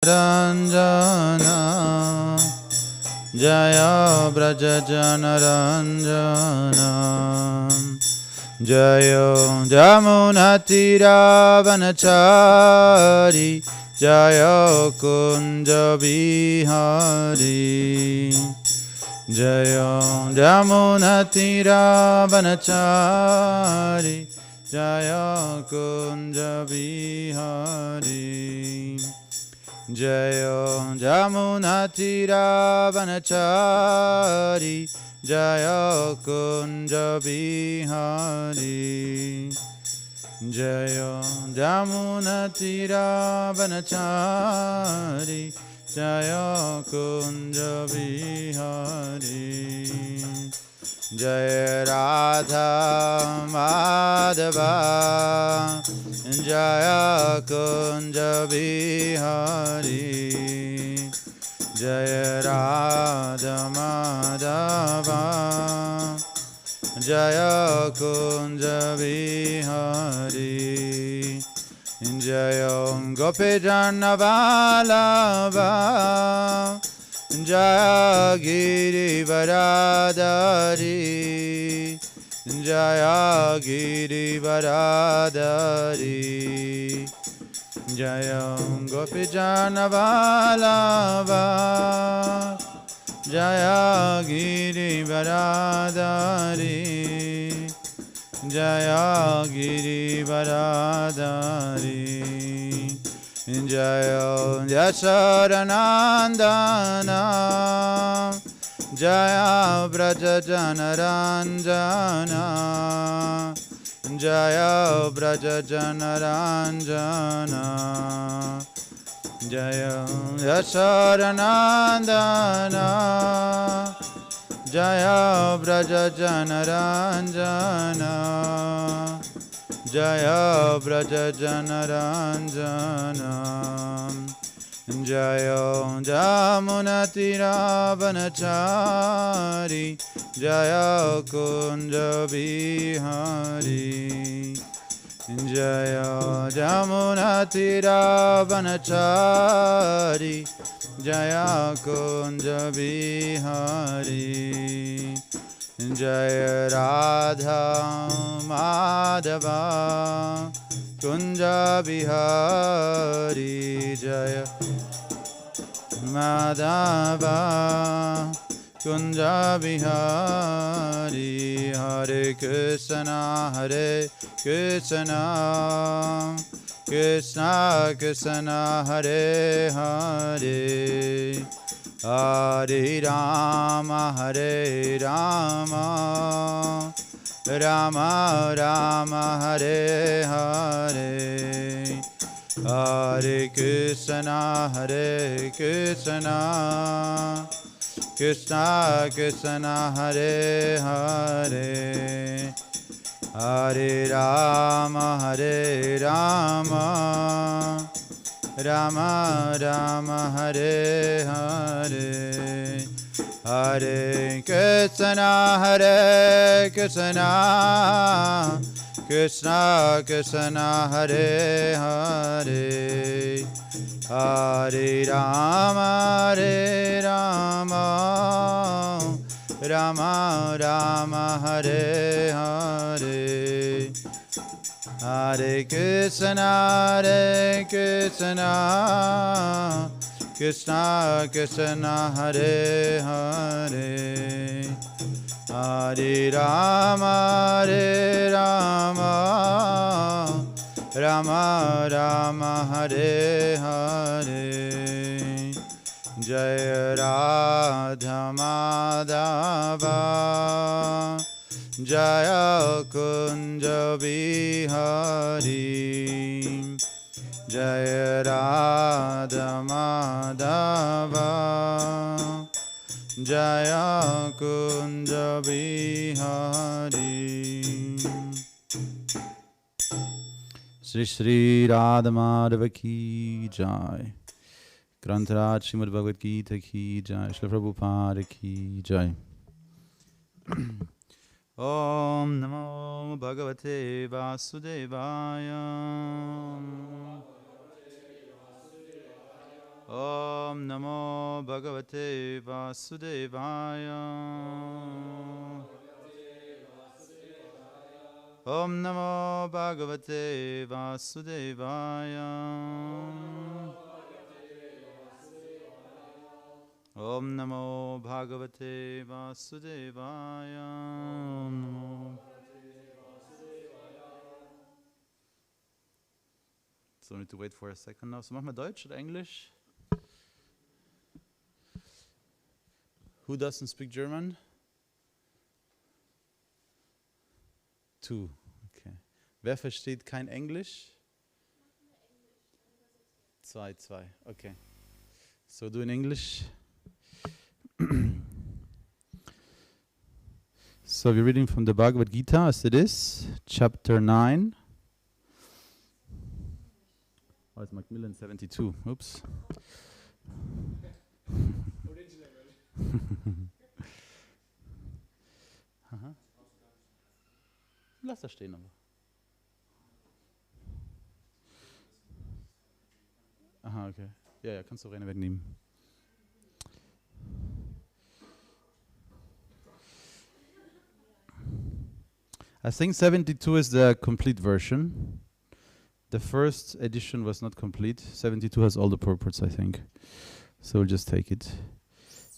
Ranjana Jaya Braja Jana Ranjana Jaya Jamuna Tira Vanachari Jaya Kunja Bihari Jaya Jamuna Tira Vanachari Jaya Kunja Bihari Jaya Jamuna Tira Vanachari Jaya Kunja Bihari Jaya Jamuna Tira Vanachari Jaya Kunja Bihari Jaya Radha Madhava Jaya Kunja Bihari Jaya Radha Madhava Jaya Kunja Bihari Jaya Gopijana Vallabha Jaya Giri Varadari Jaya Giri Varadari Jaya Gopijana Vallabha Jaya Giri Varadari Jaya Giri Varadari Jaya Yasharanandana Jaya Braja Janaranjana Jaya Braja Janaranjana Jaya Yasharanandana Jaya Braja Janaranjana Jaya Braja Janaranjana Jaya Jamunatira Vanachari Jaya Kunja Bihari Jaya Jamunatira Vanachari Jaya Kunja Bihari Jaya Radha Madhava Kunja Bihari Jaya Madhava Kunja Bihari Hare Krishna Krishna Krishna Hare Hare Hare Rama Rama Rama Hare Hare Hare Krishna Krishna Krishna Hare Hare Hare Rama Rama Rama Hare Hare Hare Krishna Krishna Krishna Hare Hare Hare Rama Rama Rama Hare Hare Hare Krishna Krishna Krishna Hare Hare Hare Rama Rama Rama Hare Hare Jaya Radha Madhava Jaya Kunja Bihari Jaya Radha Madhava Jaya Kunja Bihari Shri Shri Radha Madhava Ki Jai Grantaraj Srimad Bhagavad Gita Ki Jai Shri Prabhupada Ki Jai Om Namo Bhagavate Vasudevaya Om Namo Bhagavate Vasudevaya. Om Namo Bhagavate Vasudevaya. Om Namo Bhagavate Vasudevaya. Om Namo. So I need to wait for a second now. So machen wir Deutsch oder Englisch? Who doesn't speak German? Two. Okay. Wer versteht kein Englisch? Zwei. Okay. So do in English. So we're reading from the Bhagavad Gita as it is, chapter 9. Oh, it's Macmillan 72. Oops. Aha. Lass das stehen aber. Aha, okay. Ja, kannst du Rene wegnehmen. I think 72 is the complete version. The first edition was not complete. 72 has all the purports, I think. So we'll just take it.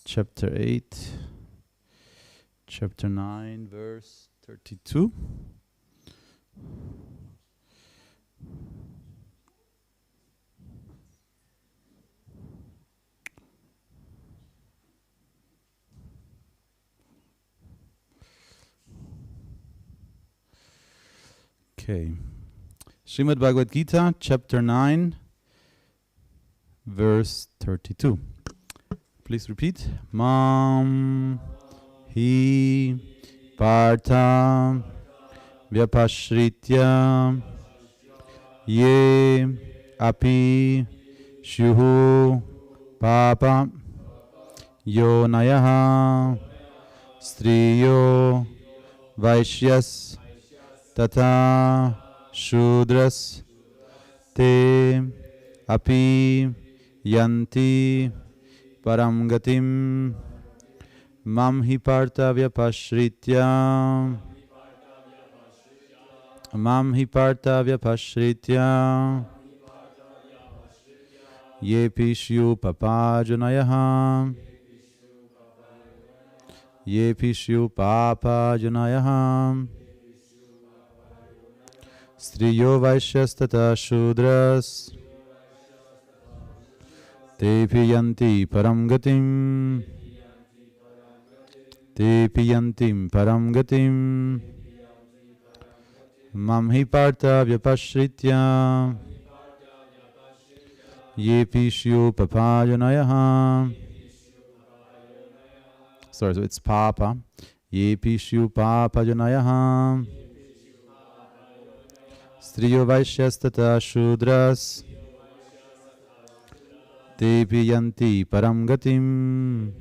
Chapter 8, chapter 9, verse 32. Okay. Srimad Bhagavad Gita, chapter 9, verse 32. Please repeat. Mam hi partha vyapashritya ye api shuhu papa yonayaha striyo vaishyas tata shudras te api yanti param gatim mam hi partha vyapashritya ye pishyu papajunayaha striyo vaishyastata shudras te piyanti param gatim mam hi partha vyapashritya ye pishyu papajunayaha. Sorry, so it's papa. Ye pishyu papajunayaha striyo vaishyastata shudras te piyanti param gatim.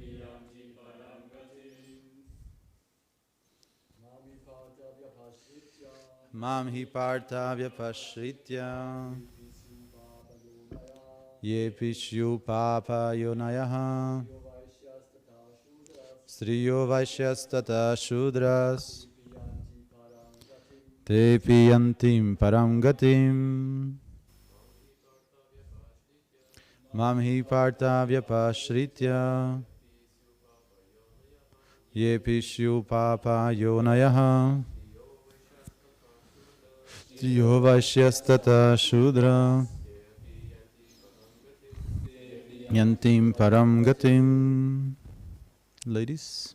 Mam hi partha vyapashritya ye pishyu papa yonayaha striyo vaishyastata shudras te piyantim param gatim. Mam hi partha vyapashritya ye pishyu papa yonayaha striyo vaishyastata shudra yantim param gatim. Ladies.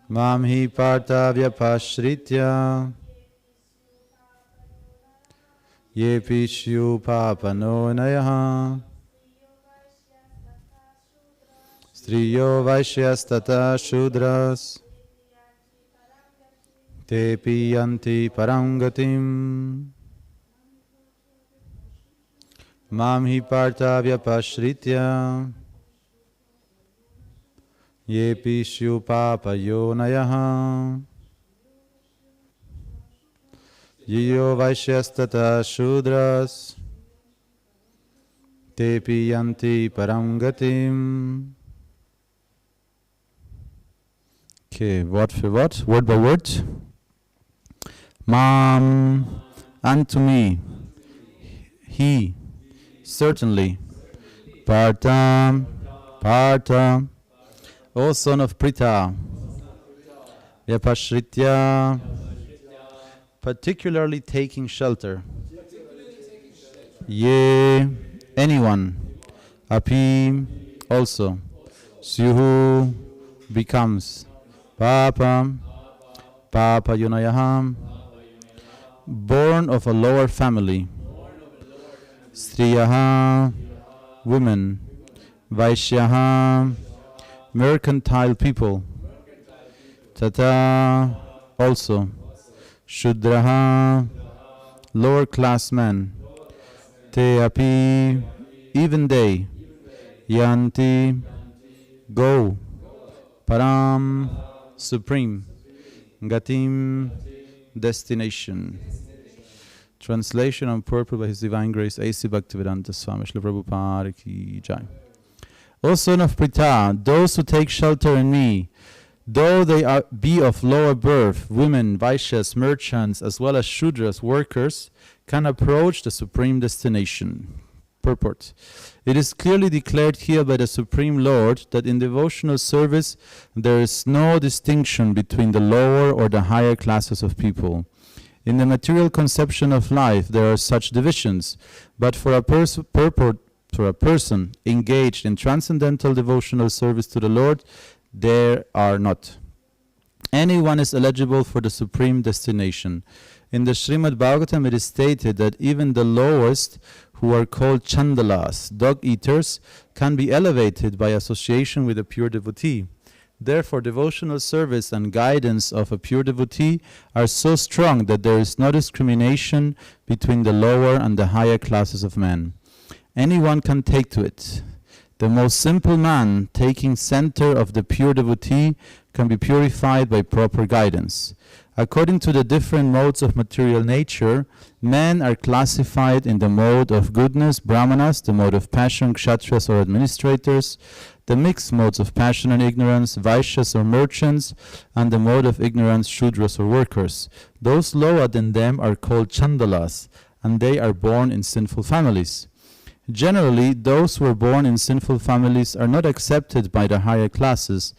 Mam hi partha vyapashritya ye pishyu papanonayaha striyo vaishyastata shudras te piyanti param gatim. Mam hi partha vyapashritya ye pishyu papayonayaha yiyo vaishyastata shudras tepi yanti param gatim. Okay, Wort für Wort, word by word. Mam, unto me, he, certainly. Partha, Partha, O son of Pritha. Vyapashritya, particularly taking shelter. Ye, anyone. Api, also. Syuhu, becomes. Papa, Papa Yunayaham, born of a lower family. Striyaha, women. Vaishyaha, mercantile people. Tata, also. Shudraha, lower class men. Te api, even they. Yanti, go. Param, supreme. Gatim, destination. Translation on purport by His Divine Grace A.C. Bhaktivedanta Swami Srila Prabhupada Ki Jai. O son of Pritha, those who take shelter in me, though they be of lower birth, women, Vaishyas, merchants, as well as Shudras, workers, can approach the supreme destination. Purport. It is clearly declared here by the Supreme Lord that in devotional service there is no distinction between the lower or the higher classes of people. In the material conception of life there are such divisions, but for a person engaged in transcendental devotional service to the Lord, there are not. Anyone is eligible for the supreme destination. In the Srimad Bhagavatam it is stated that even the lowest, who are called chandalas, dog-eaters, can be elevated by association with a pure devotee. Therefore, devotional service and guidance of a pure devotee are so strong that there is no discrimination between the lower and the higher classes of men. Anyone can take to it. The most simple man, taking center of the pure devotee, can be purified by proper guidance. According to the different modes of material nature, men are classified in the mode of goodness, brahmanas, the mode of passion, kshatriyas or administrators, the mixed modes of passion and ignorance, vaishyas or merchants, and the mode of ignorance, shudras or workers. Those lower than them are called chandalas, and they are born in sinful families. Generally, those who are born in sinful families are not accepted by the higher classes,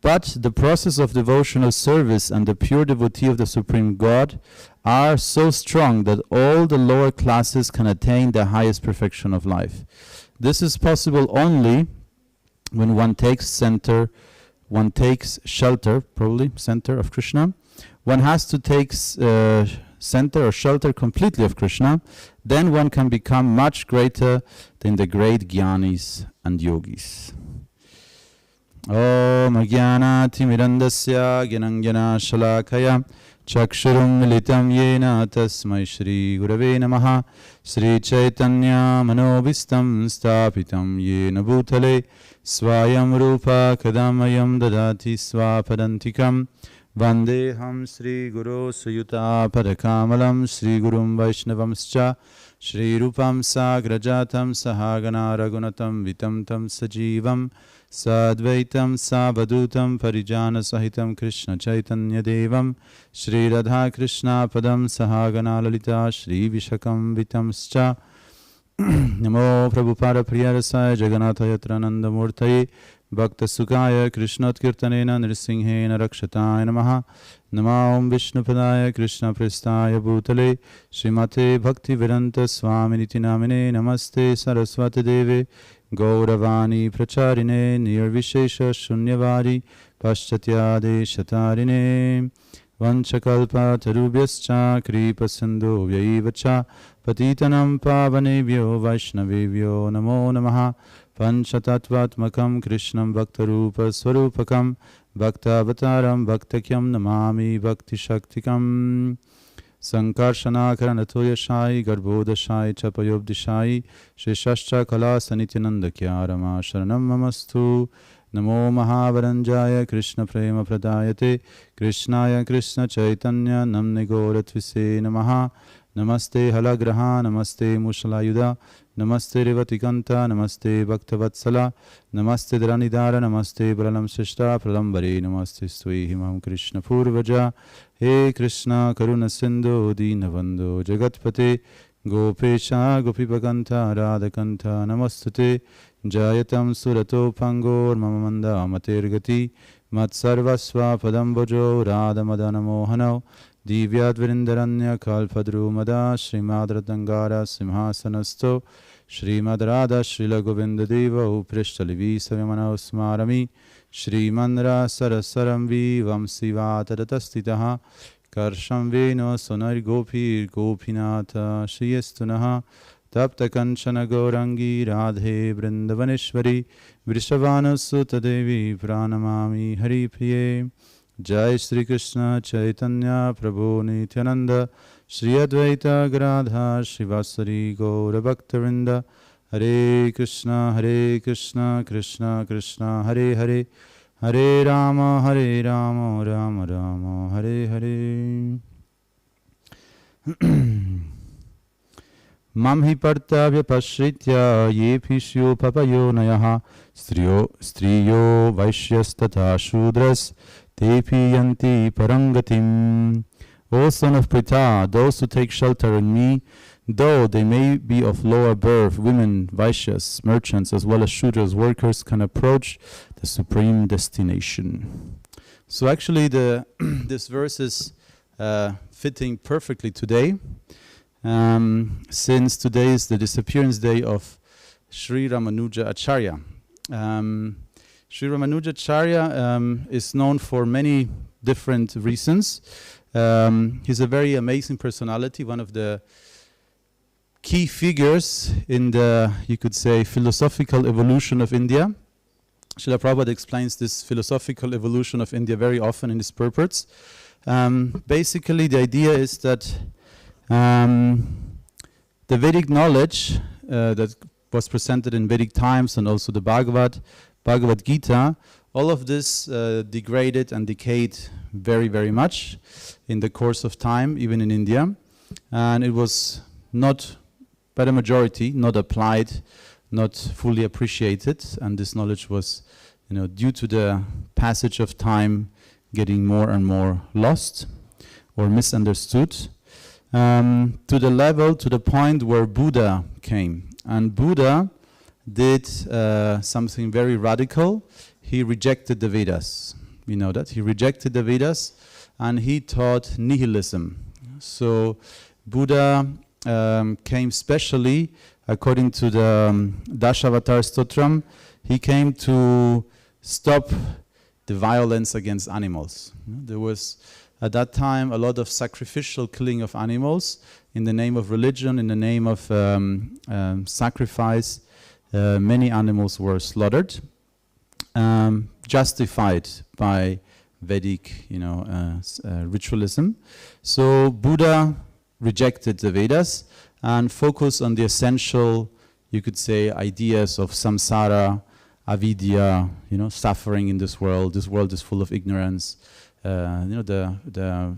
but the process of devotional service and the pure devotee of the Supreme God are so strong that all the lower classes can attain the highest perfection of life. This is possible only when one takes shelter, probably center of Krishna. One has to take center or shelter completely of Krishna. Then one can become much greater than the great jnanis and yogis. Om Ajnanati Mirandasya Gyanangyana Shalakaya Chakshurum Militam Yena Tasmai Shri Gurave Namaha Shri Chaitanya Manobhistam Stapitam Yena Bhutale Swayam Rupa Kadamayam Dadati Swapadantikam Vandeham Shri Guru Suyuta Padakamalam Shri Gurum Vaishnavamscha Shri Rupam Sagrajatam Sahagana Ragunatam Vitam Tam Sajivam Sadvaitam Savadutam Parijana Sahitam Krishna Chaitanya Devam Shri Radha Krishna Padam Sahagana Lalita Shri Vishakam Vitamscha Namo Prabhupada Priyarasaya Jagannatha Yatrananda Murtaye Bhakta Sukaya Krishnat Kirtanena Nrisinghena Rakshataya Namaha Namam Vishnupadaya Krishna Prestaya Bhutale Srimate Bhakti Vedanta Swami Niti Namine Namaste Saraswati Deve Gauravani Pracharine Nirvishesha Shunyavadi Paschatyade Shatarine Vanchakalpa Tarubhyascha Kripa Sindhu Vyaivacha Patitanam Pavanebhyo Vaishnavebhyo Namo Namaha Panchatatvatmakam Krishnam Bhaktarupa Swarupakam Bhaktavataram Bhaktakyam Namami Bhakti Shaktikam Sankarshana Karanatoyashai Garbhodashai Chapayobdishai Sheshascha Kala Sanityananda Kyarama Sharanam Mamastu Namo Mahavaranjaya Krishna Prema Pradayate Krishnaya Krishna Chaitanya Namne Goratvise Namaha Namaste Halagraha Namaste Mushalayuda Namaste Revatikanta, Namaste Bhaktavatsala, Namaste Dranidara, Namaste Pralam Srishta, Pralambari, Namaste Sui Himam Krishna Purvaja, He Krishna Karuna Sindhu, Dinavando, Jagatpate, Gopesha, Gopipakanta, Radhakanta, Namastate, Jayatam Surato Pangor, Mamamanda, Matergati, Matsarvasva Padambojo, Radha Madana Mohanao, Divyat Vrindaranya Kalpadru Mada Srimad Ratangara Simhasanasto Srimad Radha Srila Govinda Deva Uprishthalivi Savimana Smarami Srimandra Sarasaram Vivam Sivatadastitaha Karsham Veno Sonar Gopi Gopinata Shriyastunaha Tapta Kanchana Gaurangi Radhe Vrindavaneshwari Vrishabhanasutta Devi Pranamami Hari Priye Jai Shri Krishna Chaitanya Prabhu Nityananda Shri Advaita Gadadhar Shivasari Gaura Bhaktarinda Hare Krishna Krishna Krishna Hare Hare Hare Rama Rama Rama Hare Hare Mamhi Partavya Pashritya Ye Pishyo Papayo Nayaha Striyo Vaishyastata Shudras Tepi yanti parangatim. O son of Pritha, those who take shelter in me, though they may be of lower birth, women, Vaishyas, merchants, as well as Shudras, workers, can approach the supreme destination. So actually this verse is fitting perfectly today, since today is the disappearance day of Sri Ramanujacharya. Sri Ramanujacharya is known for many different reasons. He's a very amazing personality, one of the key figures in the, you could say, philosophical evolution of India. Srila Prabhupada explains this philosophical evolution of India very often in his purports. Basically, the idea is that the Vedic knowledge that was presented in Vedic times, and also the Bhagavad Gita, all of this degraded and decayed very, very much in the course of time, even in India. And it was not, by the majority, not applied, not fully appreciated. And this knowledge was, due to the passage of time, getting more and more lost or misunderstood, to the point where Buddha came. And Buddha did something very radical. He rejected the Vedas. We know that. He rejected the Vedas and he taught nihilism. So Buddha came specially, according to the Dashavatar Stotram, he came to stop the violence against animals. There was at that time a lot of sacrificial killing of animals in the name of religion, in the name of sacrifice. Many animals were slaughtered, justified by Vedic, ritualism. So Buddha rejected the Vedas and focused on the essential, you could say, ideas of samsara, avidya, suffering in this world. This world is full of ignorance. The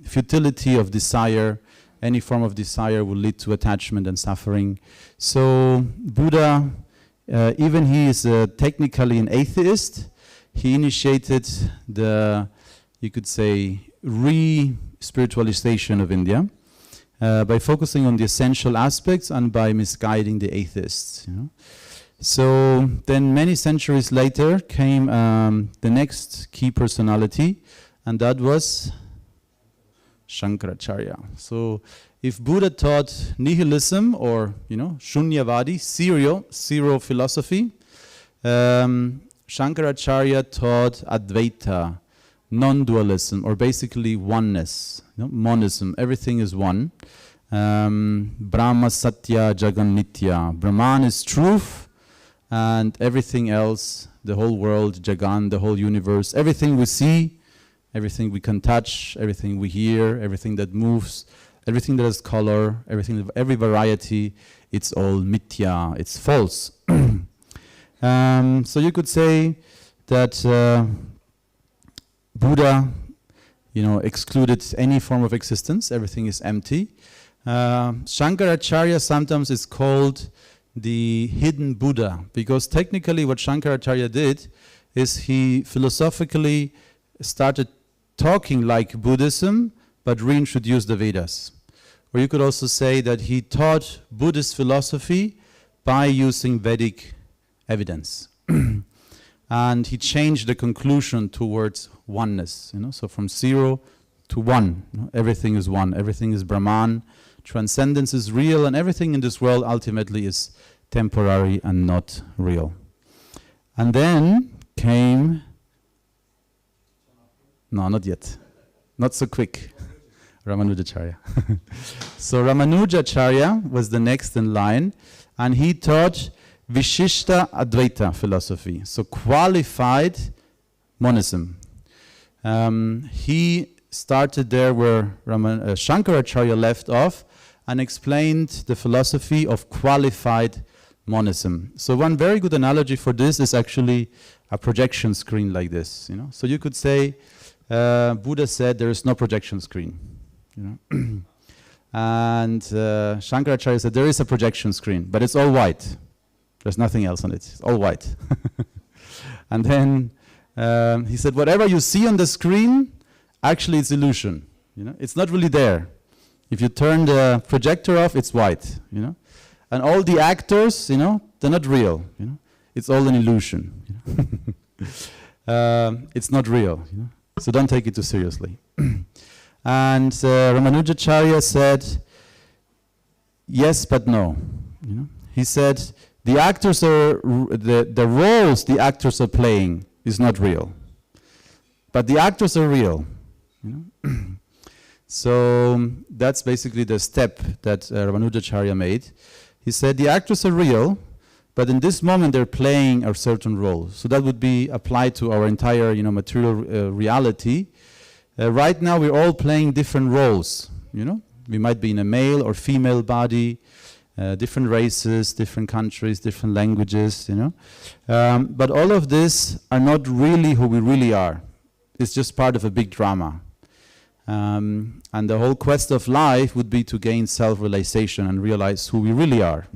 futility of desire. Any form of desire will lead to attachment and suffering. So Buddha, even he is technically an atheist, he initiated the, you could say, re-spiritualization of India by focusing on the essential aspects and by misguiding the atheists. So then many centuries later came the next key personality, and that was Shankaracharya. So if Buddha taught nihilism or, Shunyavadi, zero philosophy, Shankaracharya taught Advaita, non-dualism, or basically oneness, monism. Everything is one. Brahma Satya Jagan Nitya. Brahman is truth, and everything else, the whole world, Jagan, the whole universe, everything we see, everything we can touch, everything we hear, everything that moves, everything that has color, every variety, it's all mithya, it's false. So you could say that Buddha, excluded any form of existence, everything is empty. Shankaracharya sometimes is called the hidden Buddha, because technically what Shankaracharya did is he philosophically started talking like Buddhism, but reintroduced the Vedas. Or you could also say that he taught Buddhist philosophy by using Vedic evidence. And he changed the conclusion towards oneness, so from 0 to 1. Everything is one, everything is Brahman, transcendence is real, and everything in this world ultimately is temporary and not real. And then came... No, not yet. Not so quick. Ramanujacharya. So Ramanujacharya was the next in line, and he taught Vishishta Advaita philosophy, so qualified monism. He started there where Shankaracharya left off and explained the philosophy of qualified monism. So one very good analogy for this is actually a projection screen like this. So you could say Buddha said there is no projection screen. And Shankaracharya said there is a projection screen, but it's all white. There's nothing else on it. It's all white. And then he said, whatever you see on the screen, actually it's illusion. It's not really there. If you turn the projector off, it's white. And all the actors, they're not real. It's all an illusion. It's not real. So don't take it too seriously. And Ramanujacharya said, yes, but no. He said, the actors are, the roles the actors are playing is not real. But the actors are real. So that's basically the step that Ramanujacharya made. He said the actors are real, but in this moment they're playing a certain role. So that would be applied to our entire material reality. Right now we're all playing different roles. We might be in a male or female body, different races, different countries, different languages, but all of this are not really who we really are. It's just part of a big drama. And the whole quest of life would be to gain self-realization and realize who we really are,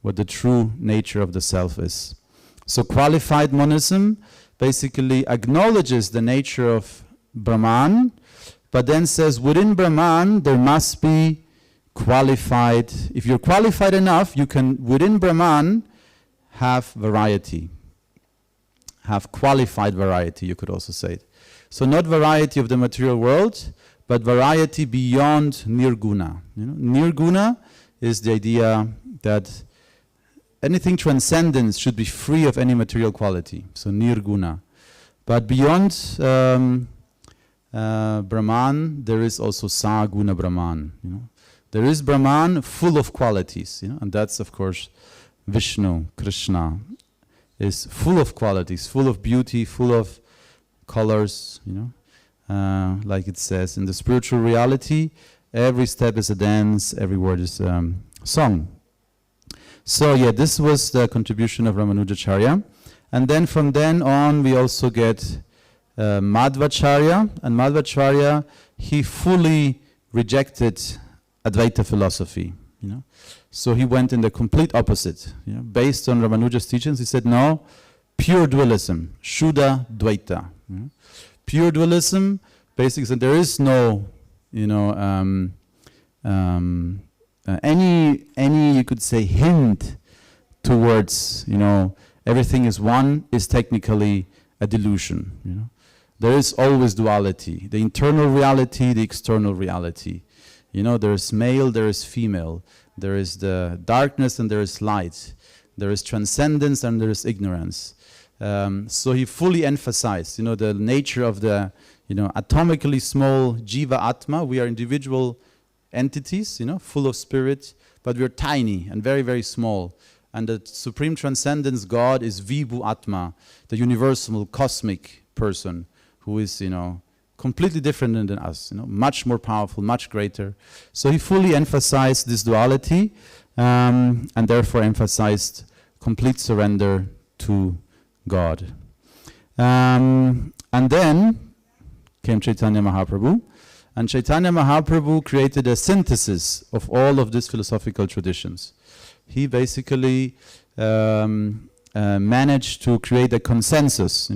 what the true nature of the self is. So qualified monism basically acknowledges the nature of Brahman, but then says within Brahman there must be qualified. If you're qualified enough, you can within Brahman have variety, have qualified variety, you could also say it. So not variety of the material world, but variety beyond nirguna. Nirguna is the idea that anything transcendence should be free of any material quality. So nirguna. But beyond Brahman, there is also saguna Brahman. There is Brahman full of qualities, and that's of course Vishnu, Krishna, is full of qualities, full of beauty, full of colors, like it says in the spiritual reality, every step is a dance, every word is song. So yeah, this was the contribution of Ramanujacharya. And then from then on we also get Madhvacharya, and Madhvacharya, he fully rejected Advaita philosophy, So he went in the complete opposite. Based on Ramanuja's teachings, he said, no, pure dualism, Shuddha Dvaita. Pure dualism, basically, so there is no, any you could say hint towards, everything is one is technically a delusion. There is always duality, the internal reality, the external reality. There is male, there is female. There is the darkness and there is light. There is transcendence and there is ignorance. So he fully emphasized, the nature of the, atomically small jiva atma. We are individual entities, full of spirit, but we are tiny and very, very small. And the supreme transcendence God is Vibhu Atma, the universal cosmic person who is, completely different than us, much more powerful, much greater. So he fully emphasized this duality and therefore emphasized complete surrender to God. And then came Chaitanya Mahaprabhu, And Chaitanya Mahaprabhu created a synthesis of all of these philosophical traditions. He basically managed to create a consensus,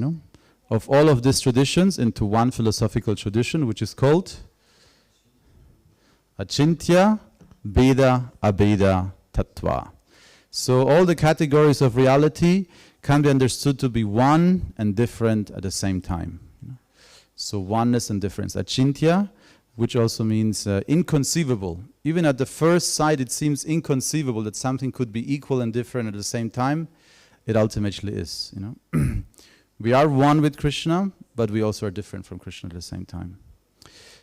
of all of these traditions into one philosophical tradition, which is called Achintya Beda Abeda Tattva. So all the categories of reality can be understood to be one and different at the same time. So oneness and difference. Achintya, which also means inconceivable. Even at the first sight, it seems inconceivable that something could be equal and different at the same time. It ultimately is. We are one with Krishna, but we also are different from Krishna at the same time.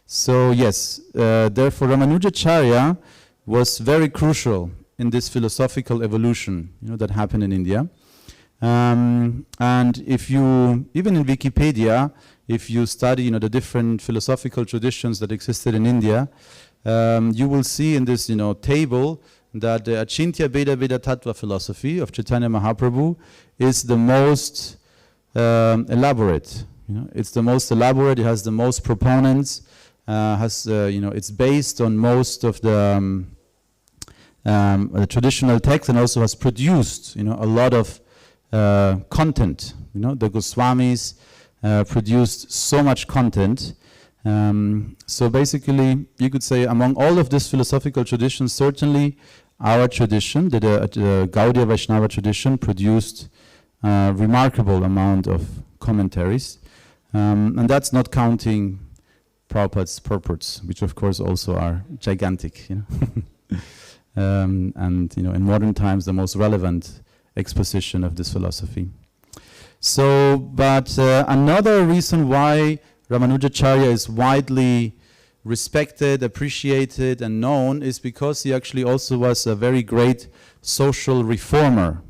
So yes, therefore Ramanujacharya was very crucial in this philosophical evolution, that happened in India. And if you, even in Wikipedia, if you study, the different philosophical traditions that existed in India, you will see in this, table that the Achintya Beda Beda Tattva philosophy of Chaitanya Mahaprabhu is the most elaborate. It's the most elaborate. It has the most proponents. It's based on most of the traditional texts, and also has produced, a lot of content. The Goswamis produced so much content. So basically, you could say among all of these philosophical traditions, certainly our tradition, the Gaudiya Vaishnava tradition, produced a remarkable amount of commentaries. And that's not counting Prabhupada's purports, which of course also are gigantic. And in modern times, the most relevant exposition of this philosophy. So, but another reason why Ramanujacharya is widely respected, appreciated, and known is because he actually also was a very great social reformer.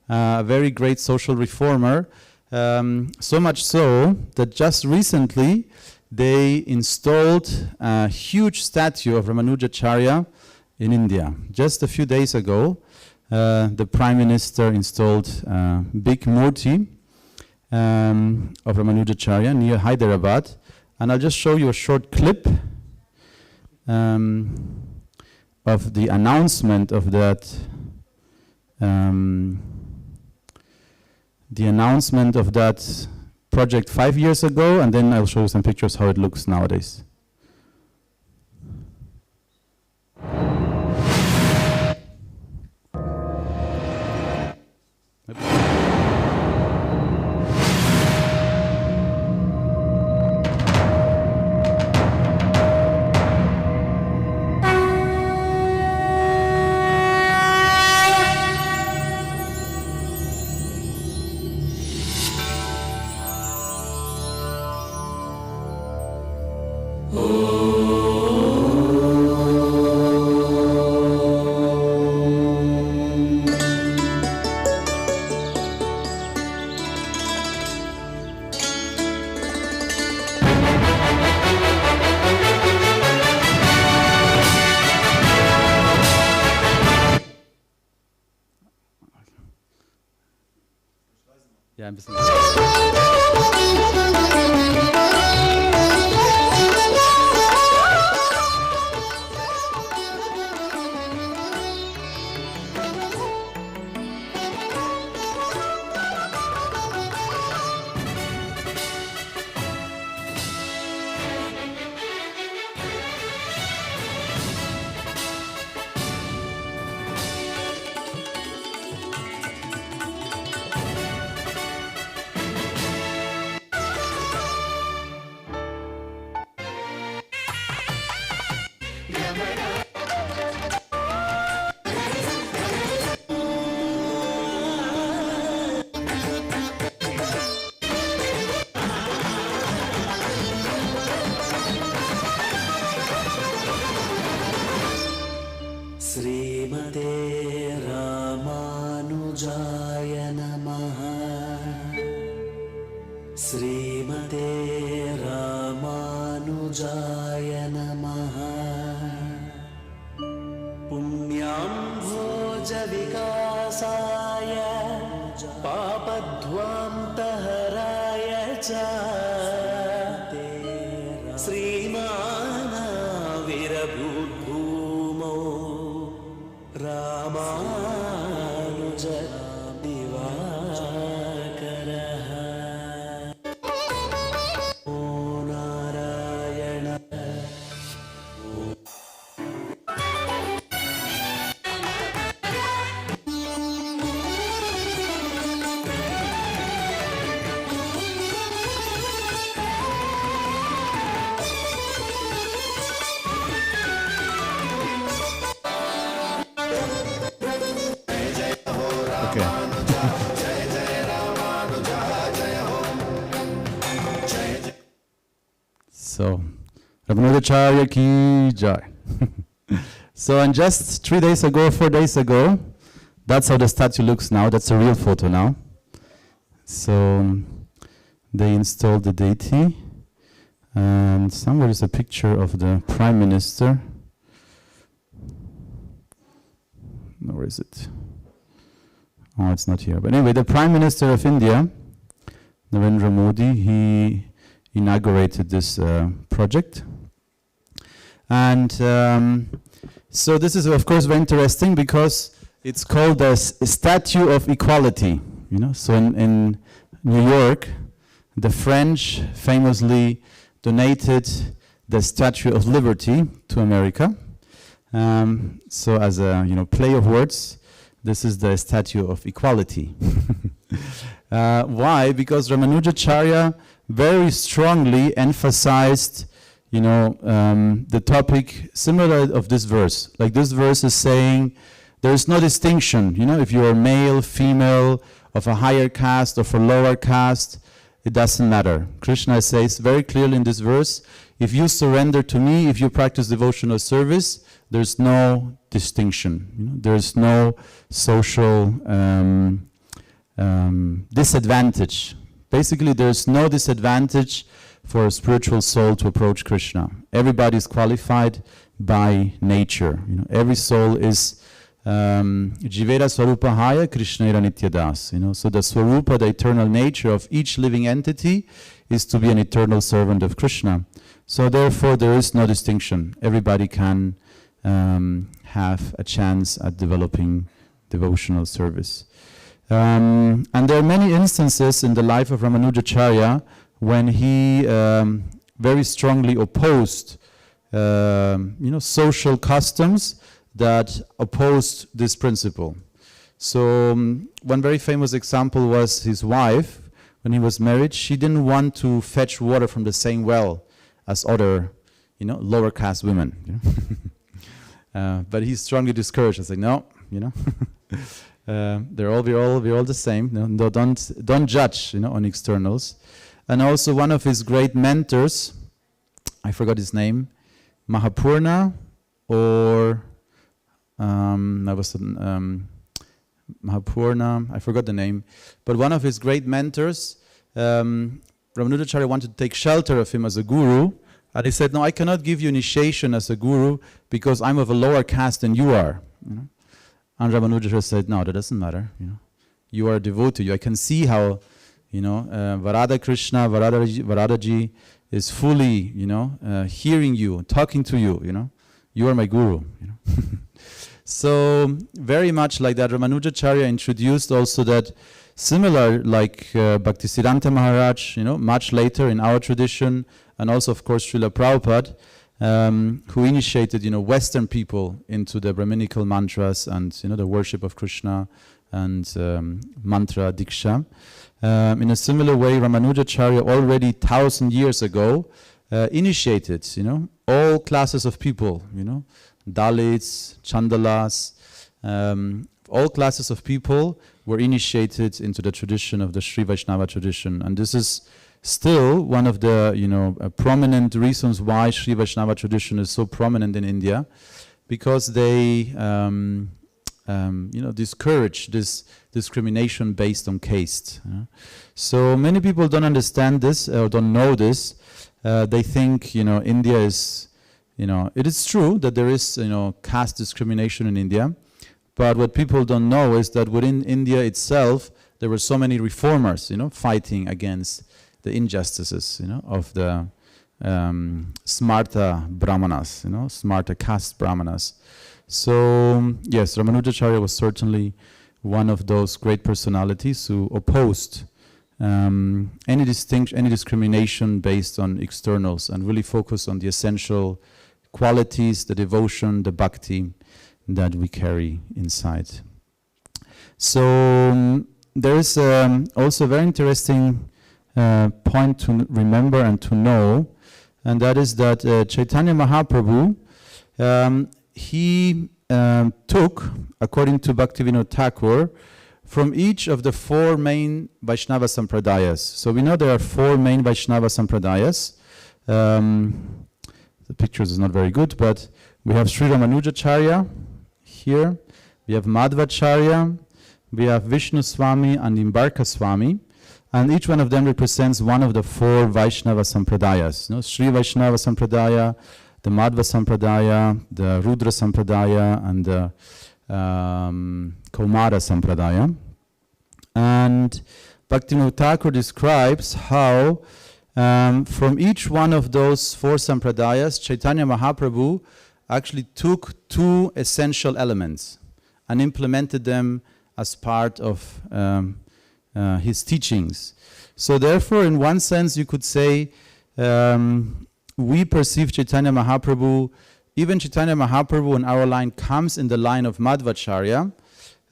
A very great social reformer, so much so that just recently they installed a huge statue of Ramanujacharya in India. Just a few days ago, the Prime Minister installed a big murti of Ramanujacharya near Hyderabad. And I'll just show you a short clip of the announcement of that project 5 years ago, and then I'll show you some pictures how it looks nowadays. Ja, ein bisschen. Srimate Ramanujaya Namaha. Srimate Ramanujaya Namaha. Punyam bhoja vikasaya papadhvam taharaya cha. श्रीमानाविरभूद्भूमौ Ramanuj दिवाकरः O Narayan Okay. So, Ramanujacharya ki jai. So, and just 3 days ago, 4 days ago, that's how the statue looks now. That's a real photo now. So, they installed the deity, and somewhere is a picture of the Prime Minister. No, where is it? Oh, it's not here. But anyway, the Prime Minister of India, Narendra Modi, he inaugurated this project. And so this is, of course, very interesting because it's called a Statue of Equality. You know, so in New York, the French famously donated the Statue of Liberty to America. So as a play of words, this is the Statue of Equality. Why? Because Ramanujacharya very strongly emphasized, the topic similar of this verse. Like this verse is saying, there is no distinction. If you are male, female, of a higher caste, of a lower caste, it doesn't matter. Krishna says very clearly in this verse, if you surrender to me, if you practice devotional service, there's no distinction. There's no social disadvantage. Basically, there's no disadvantage for a spiritual soul to approach Krishna. Everybody is qualified by nature. Every soul is Jivera Swarupahaya Krishnera Nityadas. So the Swarupa, the eternal nature of each living entity, is to be an eternal servant of Krishna. So therefore, there is no distinction. Everybody can have a chance at developing devotional service. And there are many instances in the life of Ramanujacharya when he very strongly opposed social customs that opposed this principle. So one very famous example was his wife. When he was married, she didn't want to fetch water from the same well as other lower caste women. But he strongly discouraged. I said, no, we're all the same. No, don't judge, on externals. And also one of his great mentors, I forgot his name, Mahapurna, or Mahapurna, I forgot the name. But one of his great mentors, Ramanujacharya wanted to take shelter of him as a guru. And he said, no, I cannot give you initiation as a guru because I'm of a lower caste than you are. And Ramanujacharya said, no, that doesn't matter. You are a devotee. I can see how, Varada Krishna, Varadaji is fully, hearing you, talking to you. You are my guru. So very much like that, Ramanujacharya introduced also that similar like Bhaktisiddhanta Maharaj, much later in our tradition, and also of course Srila Prabhupada, who initiated, Western people into the Brahminical mantras and, the worship of Krishna and mantra diksha. In a similar way, Ramanujacharya already 1,000 years ago initiated, all classes of people, Dalits, Chandalas, all classes of people were initiated into the tradition of the Sri Vaishnava tradition. And this is still one of the, prominent reasons why Sri Vaishnava tradition is so prominent in India, because they, discourage this discrimination based on caste. So many people don't understand this or don't know this. They think, India is, it is true that there is, caste discrimination in India, but what people don't know is that within India itself, there were so many reformers, fighting against the injustices, of the smarta brahmanas, smarta caste brahmanas. So yes, Ramanujacharya was certainly one of those great personalities who opposed any discrimination based on externals and really focused on the essential qualities, the devotion, the bhakti that we carry inside. So there is also a very interesting point to remember and to know, and that is that Chaitanya Mahaprabhu, he took, according to Bhaktivinoda Thakur, from each of the four main Vaishnava Sampradayas. So we know there are four main Vaishnava Sampradayas. The pictures is not very good, but we have Sri Ramanujacharya here, we have Madhvacharya, we have Vishnu Swami and Imbarka Swami, and each one of them represents one of the four Vaishnava Sampradayas. Sri Vaishnava Sampradaya, the Madhva Sampradaya, the Rudra Sampradaya, and the Kaumara Sampradaya. And Bhaktivinoda Thakur describes how from each one of those four Sampradayas, Chaitanya Mahaprabhu actually took two essential elements and implemented them as part of his teachings. So therefore, in one sense, you could say we perceive Chaitanya Mahaprabhu, even Chaitanya Mahaprabhu in our line comes in the line of Madhvacharya.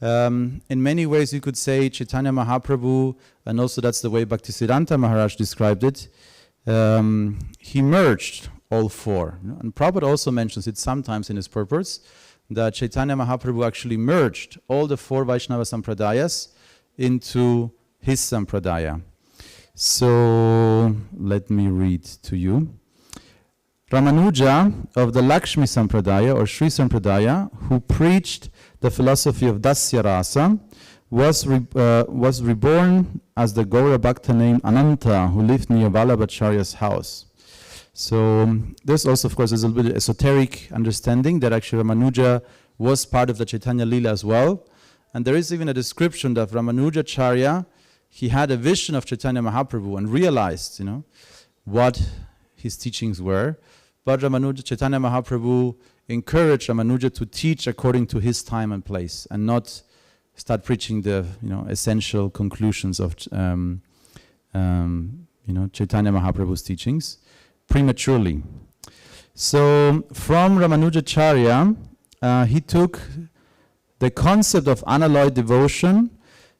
In many ways, you could say Chaitanya Mahaprabhu, and also that's the way Bhaktisiddhanta Maharaj described it, he merged all four. And Prabhupada also mentions it sometimes in his purports, that Chaitanya Mahaprabhu actually merged all the four Vaishnava Sampradayas into his Sampradaya. So let me read to you. Ramanuja of the Lakshmi Sampradaya or Sri Sampradaya, who preached the philosophy of Dasya Rasa, was reborn as the Gaura Bhakta named Ananta, who lived near Vallabhacharya's house. So this also, of course, is a little bit esoteric understanding that actually Ramanuja was part of the Chaitanya Lila as well. And there is even a description that Ramanujacharya, he had a vision of Chaitanya Mahaprabhu and realized, what his teachings were. But Chaitanya Mahaprabhu encouraged Ramanuja to teach according to his time and place and not start preaching the essential conclusions of Chaitanya Mahaprabhu's teachings prematurely. So from Ramanujacharya, he took the concept of unalloyed devotion,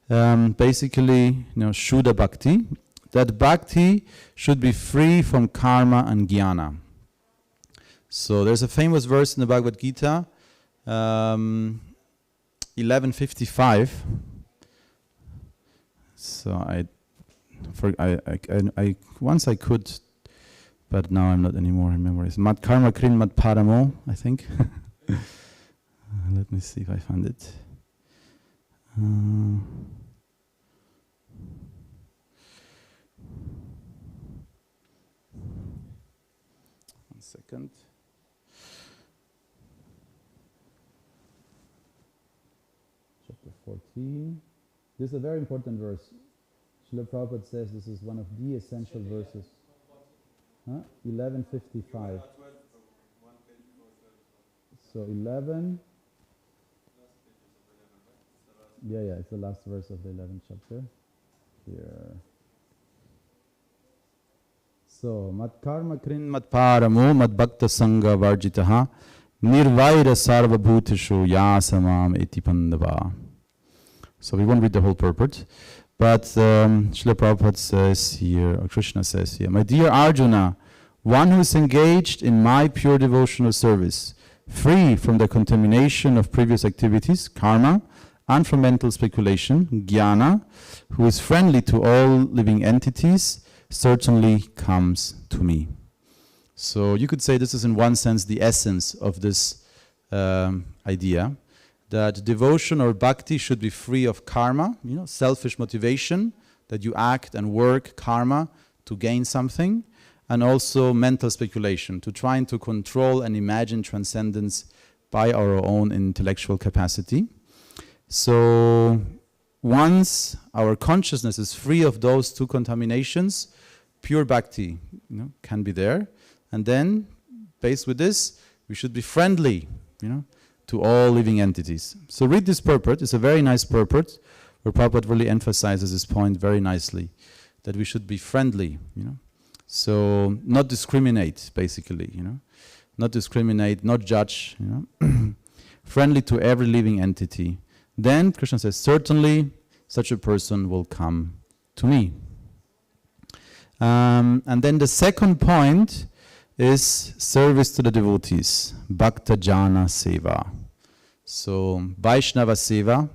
basically Shuddha Bhakti, that Bhakti should be free from karma and jnana. So there's a famous verse in the Bhagavad Gita, 11:55. So I once I could, but now I'm not anymore. Remember, it's Mat Karma Krin Mat Paramo, I think. Let me see if I find it. 1 second. Chapter 14. This is a very important verse. Srila Prabhupada says this is one of the essential verses. 11:55. So 11. Yeah, it's the last verse of the 11th chapter. Here. So, mat karma krin mat paramo mat bhakta sangha varjitaha nirvaira sarva bhutishu yasamam eti pandava. So we won't read the whole purport, but Srila Prabhupada says here, or Krishna says here, my dear Arjuna, one who is engaged in my pure devotional service, free from the contamination of previous activities, karma, and from mental speculation, jnana, who is friendly to all living entities, certainly comes to me. So you could say this is in one sense the essence of this idea, that devotion or bhakti should be free of karma, selfish motivation, that you act and work karma to gain something, and also mental speculation, to trying to control and imagine transcendence by our own intellectual capacity. So once our consciousness is free of those two contaminations, pure bhakti can be there. And then, based with this, we should be friendly, to all living entities. So read this purport. It's a very nice purport, where Prabhupada really emphasizes this point very nicely, that we should be friendly, So not discriminate, basically, Not discriminate, not judge, Friendly to every living entity. Then Krishna says, certainly such a person will come to me. And then the second point is service to the devotees, Bhakta Jana Seva. So Vaishnava Seva.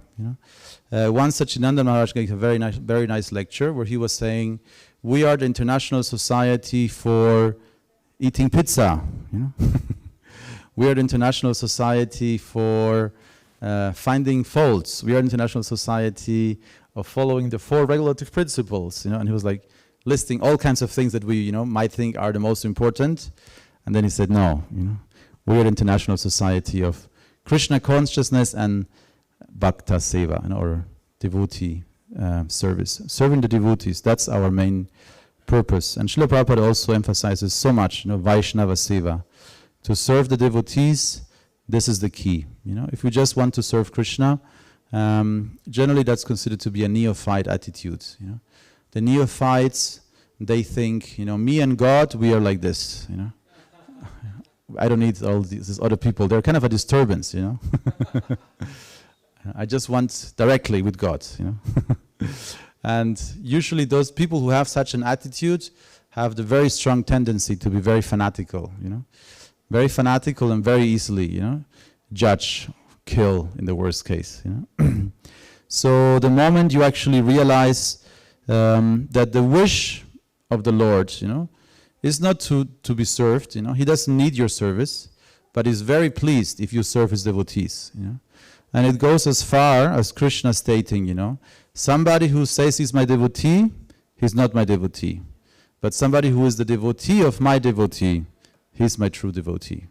Once Sachidananda Maharaj gave a very nice lecture where he was saying, we are the International Society for eating pizza. We are the International Society for finding faults. We are the International Society of following the 4 regulative principles. And he was like listing all kinds of things that we might think are the most important. And then he said, no, we are the International Society of Krishna consciousness and Bhakta Seva, or devotee service. Serving the devotees, that's our main purpose. And Srila Prabhupada also emphasizes so much, Vaishnava Seva. To serve the devotees, this is the key. If we just want to serve Krishna, generally that's considered to be a neophyte attitude. The neophytes, they think, me and God, we are like this. I don't need all these other people. They're kind of a disturbance. I just want directly with God. And usually those people who have such an attitude have the very strong tendency to be very fanatical. Very fanatical and very easily, judge, kill in the worst case. So the moment you actually realize that the wish of the Lord, is not to be served. He doesn't need your service, but is very pleased if you serve his devotees. And it goes as far as Krishna stating, somebody who says he's my devotee, he's not my devotee. But somebody who is the devotee of my devotee, he's my true devotee.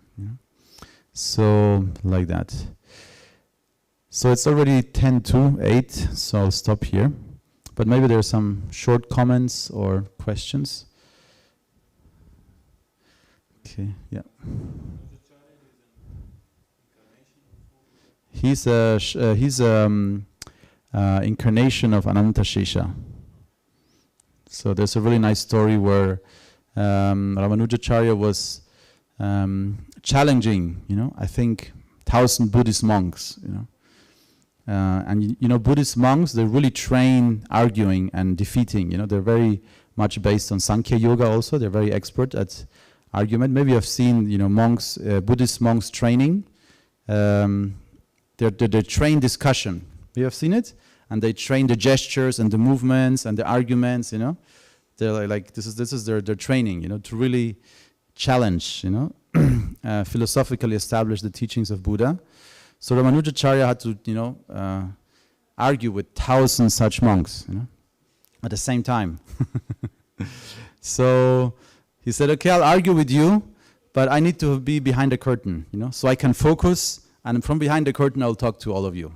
So, like that. So it's already 10 to 8, so I'll stop here. But maybe there are some short comments or questions. Okay, yeah. He's incarnation of Anantashesha. So there's a really nice story where Ramanujacharya was challenging, I think 1,000 Buddhist monks, and Buddhist monks, they really train arguing and defeating, they're very much based on Sankhya Yoga also, they're very expert at argument. Maybe you've seen, monks, Buddhist monks training, they train discussion. You have seen it? And they train the gestures and the movements and the arguments, They're like this is their training, to really challenge, philosophically establish the teachings of Buddha. So Ramanujacharya had to, argue with 1,000 such monks, at the same time. So he said, okay, I'll argue with you, but I need to be behind the curtain, so I can focus, and from behind the curtain I'll talk to all of you.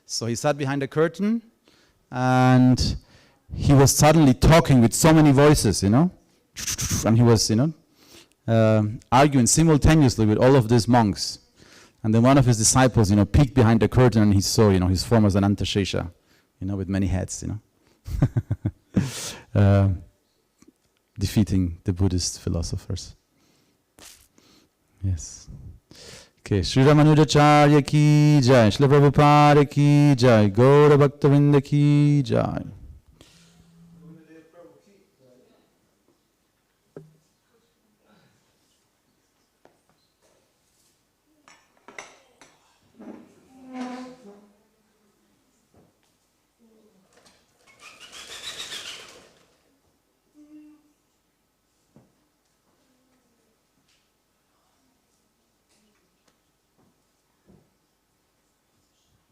So he sat behind the curtain, and he was suddenly talking with so many voices, and he was, arguing simultaneously with all of these monks. And then one of his disciples, peeked behind the curtain, and he saw, his form was Anantashesha, with many heads, defeating the Buddhist philosophers. Yes. Okay, Sri Ramanujacharya ki jai, Srila Prabhupada ki jai, Gaura Bhakta Vrinda ki jai.